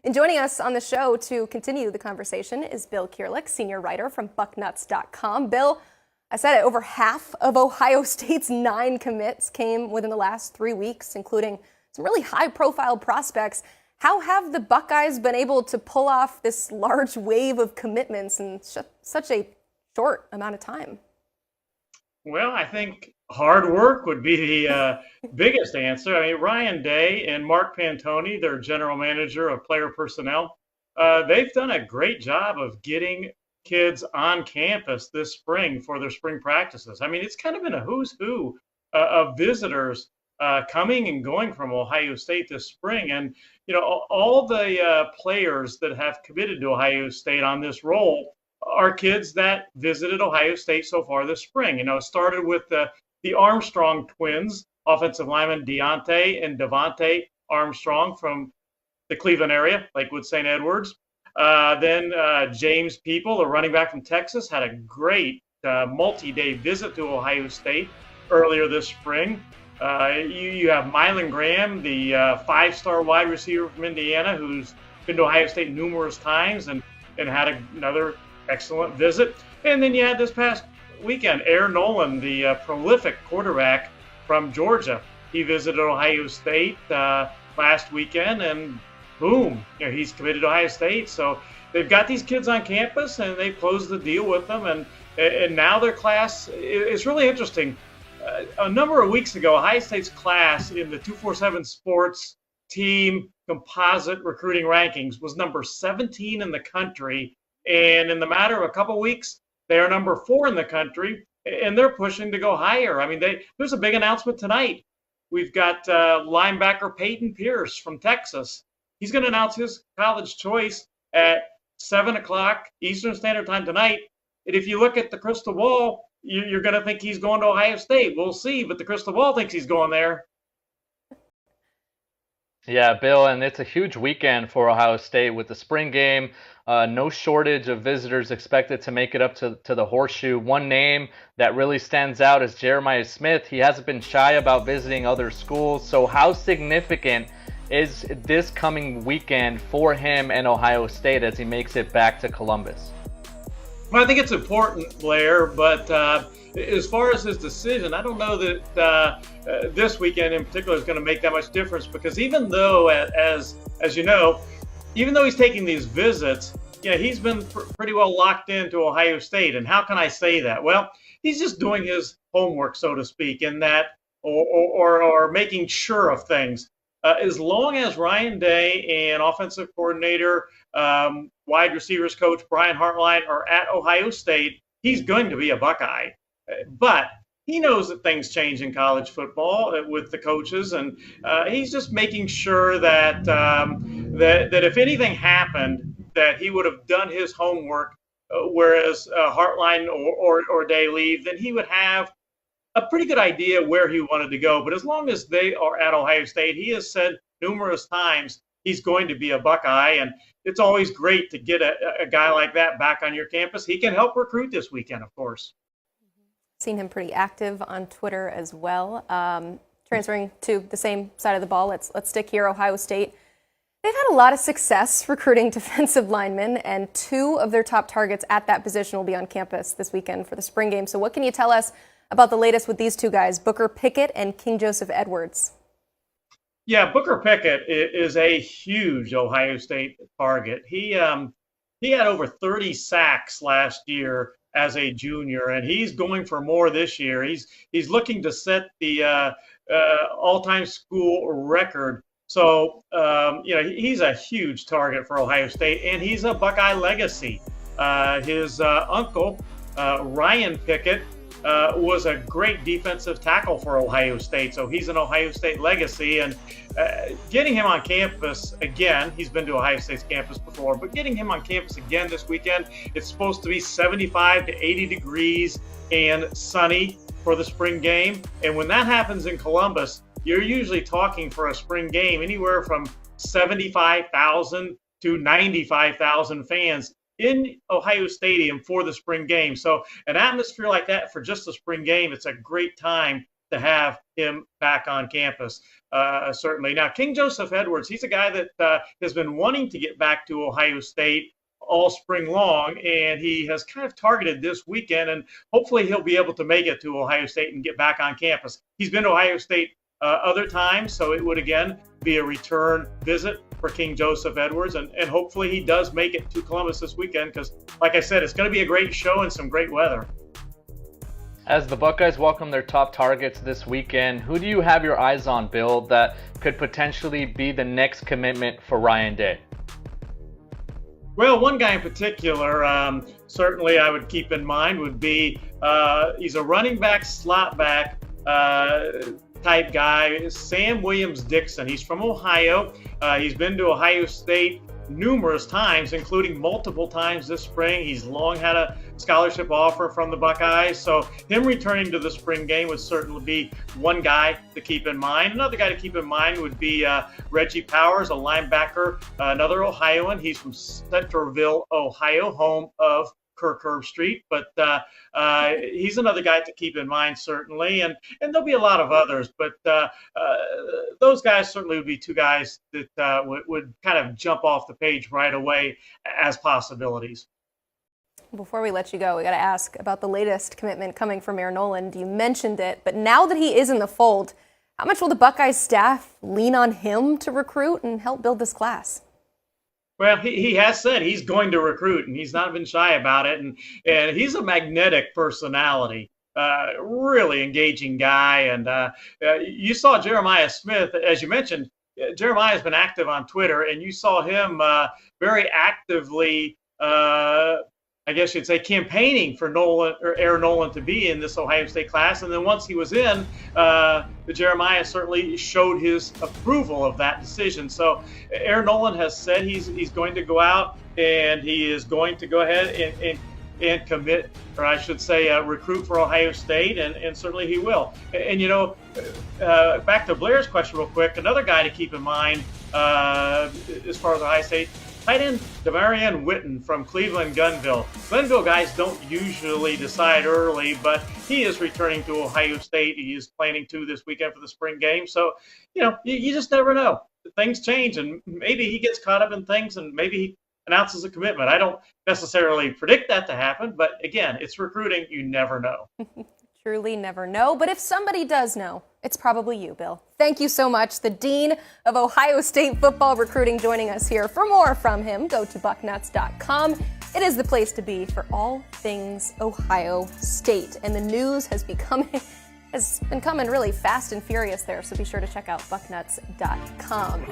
And joining us on the show to continue the conversation is Bill Kurelic, senior writer from Bucknuts.com. Bill, I said it, over half of Ohio State's 9 commits came within the last 3 weeks, including some really high-profile prospects. How have the Buckeyes been able to pull off this large wave of commitments in such a short amount of time? Well, I think hard work would be the biggest answer. I mean, Ryan Day and Mark Pantoni, their general manager of player personnel, they've done a great job of getting kids on campus this spring for their spring practices. I mean, it's kind of been a who's who of visitors coming and going from Ohio State this spring. And, you know, all the players that have committed to Ohio State on this role are kids that visited Ohio State so far this spring. You know, it started with the Armstrong twins, offensive linemen Deontay and Devontae Armstrong from the Cleveland area, Lakewood St. Edwards. Then James People, a running back from Texas, had a great multi-day visit to Ohio State earlier this spring. You have Mylan Graham, the 5-star wide receiver from Indiana, who's been to Ohio State numerous times and had another excellent visit. And then you had this past weekend, Air Noland, the prolific quarterback from Georgia. He visited Ohio State last weekend, and boom, you know, he's committed to Ohio State. So they've got these kids on campus, and they closed the deal with them, and now their class is really interesting. A number of weeks ago, Ohio State's class in the 247 Sports team composite recruiting rankings was number 17 in the country. And in the matter of a couple of weeks, they are number 4 in the country, and they're pushing to go higher. I mean, there's a big announcement tonight. We've got linebacker Peyton Pierce from Texas. He's going to announce his college choice at 7 o'clock Eastern Standard Time tonight. And if you look at the crystal ball, you're going to think he's going to Ohio State. We'll see, but the crystal ball thinks he's going there. Yeah, Bill, and it's a huge weekend for Ohio State with the spring game. No shortage of visitors expected to make it up to the Horseshoe. One name that really stands out is Jeremiah Smith. He hasn't been shy about visiting other schools. So how significant is this coming weekend for him and Ohio State as he makes it back to Columbus? Well, I think it's important, Blair, but as far as his decision, I don't know that this weekend in particular is going to make that much difference, because even though, as you know, even though he's taking these visits, yeah, he's been pretty well locked into Ohio State. And how can I say that? Well, he's just doing his homework, so to speak, in that, or making sure of things. As long as Ryan Day and offensive coordinator, wide receivers coach Brian Hartline are at Ohio State, he's going to be a Buckeye. But he knows that things change in college football with the coaches, and he's just making sure that that if anything happened, that he would have done his homework, whereas Hartline or Day leave, then he would have a pretty good idea where he wanted to go. But as long as they are at Ohio State, he has said numerous times he's going to be a Buckeye, and it's always great to get a guy like that back on your campus. He can help recruit this weekend, of course. Seen him pretty active on Twitter as well. Transferring to the same side of the ball, let's stick here. Ohio State, they've had a lot of success recruiting defensive linemen, and 2 of their top targets at that position will be on campus this weekend for the spring game. So what can you tell us about the latest with these 2 guys, Booker Pickett and King Joseph Edwards? Yeah, Booker Pickett is a huge Ohio State target. He had over 30 sacks last year as a junior, and he's going for more this year. He's looking to set the all-time school record. So you know, he's a huge target for Ohio State, and he's a Buckeye legacy. His uncle Ryan Pickett was a great defensive tackle for Ohio State, so he's an Ohio State legacy. And getting him on campus again, he's been to Ohio State's campus before, but getting him on campus again this weekend, it's supposed to be 75 to 80 degrees and sunny for the spring game. And when that happens in Columbus, you're usually talking for a spring game anywhere from 75,000 to 95,000 fans in Ohio Stadium for the spring game. So an atmosphere like that for just the spring game, it's a great time to have him back on campus. certainly. Now, King Joseph Edwards, he's a guy that has been wanting to get back to Ohio State all spring long, and he has kind of targeted this weekend, and hopefully he'll be able to make it to Ohio State and get back on campus. He's been to Ohio State other times, so it would again be a return visit for King Joseph Edwards, and hopefully he does make it to Columbus this weekend because, like I said, it's going to be a great show and some great weather. As the Buckeyes welcome their top targets this weekend, who do you have your eyes on, Bill, that could potentially be the next commitment for Ryan Day? Well, one guy in particular, certainly I would keep in mind would be he's a running back, slot back type guy, Sam Williams-Dixon. He's from Ohio. He's been to Ohio State numerous times, including multiple times this spring. He's long had a scholarship offer from the Buckeyes, so him returning to the spring game would certainly be one guy to keep in mind. Another guy to keep in mind would be Reggie Powers, a linebacker, another Ohioan. He's from Centerville, Ohio, home of Kirk Street, but he's another guy to keep in mind, certainly, and there'll be a lot of others, but those guys certainly would be two guys that would kind of jump off the page right away as possibilities. Before we let you go, we got to ask about the latest commitment coming from Air Noland. You mentioned it, but now that he is in the fold, how much will the Buckeyes staff lean on him to recruit and help build this class? Well, he has said he's going to recruit, and he's not been shy about it. And he's a magnetic personality, really engaging guy. And you saw Jeremiah Smith, as you mentioned. Jeremiah has been active on Twitter, and you saw him very actively, I guess you'd say, campaigning for Noland or Air Noland to be in this Ohio State class. And then once he was in, Jeremiah certainly showed his approval of that decision. So Air Noland has said he's going to go out and he is going to go ahead and commit, or I should say recruit for Ohio State, and certainly he will. And, you know, back to Blair's question real quick, another guy to keep in mind as far as Ohio State, tight end Demarion Witten from Cleveland Glenville. Glenville guys don't usually decide early, but he is returning to Ohio State. He is planning to this weekend for the spring game. So, you know, you just never know. Things change, and maybe he gets caught up in things, and maybe he announces a commitment. I don't necessarily predict that to happen, but again, it's recruiting. You never know. Truly never know, but if somebody does know, it's probably you, Bill. Thank you so much. The Dean of Ohio State football recruiting joining us here. For more from him, go to Bucknuts.com. It is the place to be for all things Ohio State. And the news has been coming really fast and furious there, so be sure to check out Bucknuts.com.